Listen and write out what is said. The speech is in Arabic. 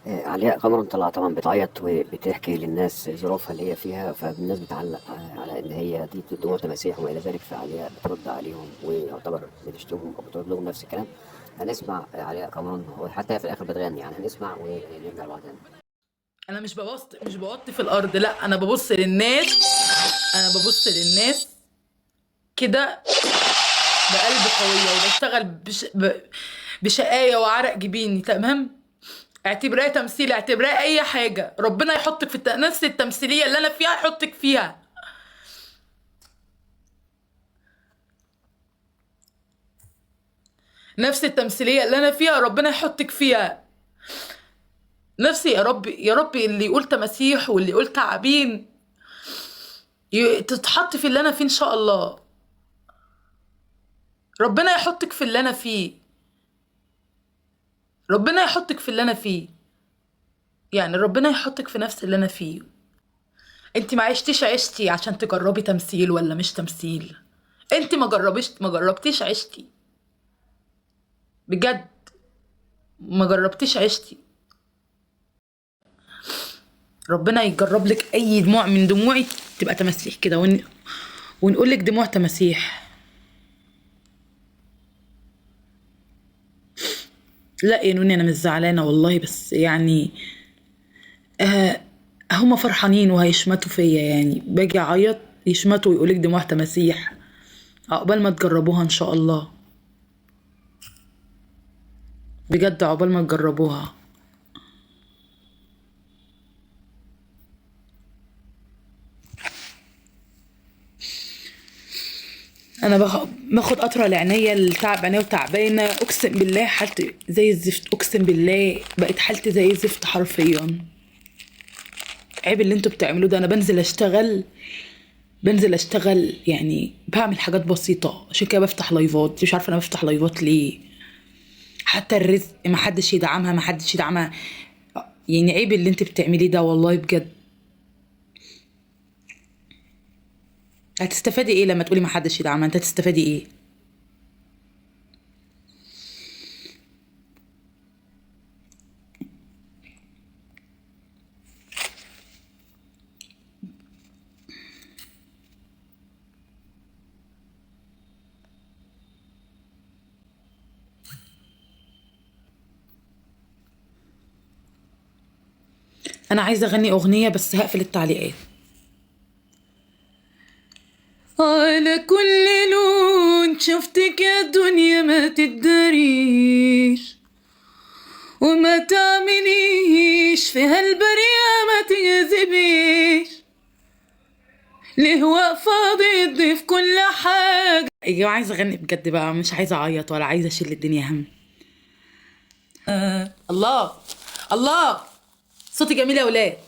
علياء قمر طلع طبعا بتعيط وبتحكي للناس ظروفها اللي هي فيها، فالناس بتعلق على ان هي دي دموع تماسيح وما الى ذلك، فعلياء بترد عليهم ويعتبر بتشتمهم او بتقول لهم نفس الكلام. هنسمع علياء قمر وحتى هي في الاخر بتغني، يعني هنسمع ونرجع لبعض. انا مش ببص في الارض، لا انا ببص للناس. انا ببص للناس كده بقلب قويه، وبشتغل بشقايه وعرق جبيني، تمام. اعتبرها تمثيل، اعتبرها اي حاجه. ربنا يحطك في نفس التمثيليه اللي انا فيها، يحطك فيها. نفس التمثيليه اللي انا فيها ربنا يحطك فيها. نفسي يا رب يا رب، اللي يقول تماسيح واللي يقول تعابين تتحط في اللي انا فيه ان شاء الله. ربنا يحطك في اللي انا فيه. ربنا يحطك في اللي انا فيه. يعني ربنا يحطك في نفس اللي انا فيه. انت ما عشتيش عشتي عشان تجربي تمثيل ولا مش تمثيل. انت ما جربتيش عشتي. بجد ما جربتيش عشتي. ربنا يجرب لك اي دموع من دموعي تبقى تماسيح كده، ونقول لك دموع تماسيح. لا يا نوني، انا مش زعلانه والله، بس يعني هما فرحانين وهيشمتوا فيا، يعني باجي اعيط يشمتوا ويقولك دموع تماسيح. عقبال ما تجربوها ان شاء الله. بجد عقبال ما تجربوها. انا باخد قطره لعينيا، التعب عينيا وتعبانه، اقسم بالله حالتي زي الزفت، اقسم بالله بقت حالتي زي الزفت حرفيا. عيب اللي انتوا بتعملوه ده. انا بنزل اشتغل، يعني بعمل حاجات بسيطه، عشان كده بفتح لايفات. مش عارفه انا بفتح لايفات ليه. حتى الرزق محدش يدعمها. يعني عيب اللي انت بتعمليه ده والله بجد. هتستفادي ايه لما تقولي محدش يدعمها؟ انت هتستفادي ايه؟ انا عايزه اغني اغنيه بس هقفل التعليقات. على كل لون شفتك يا دنيا ما تداريش، وما تعمليش في هالبرية ما تجذبيش. ليه واقفة ضدي في كل حاجة؟ يا جماعة عايزة اغني بجد بقى، مش عايزة اعيط ولا عايزة اشيل الدنيا هم. الله الله، صوتي جميل يا ولاد.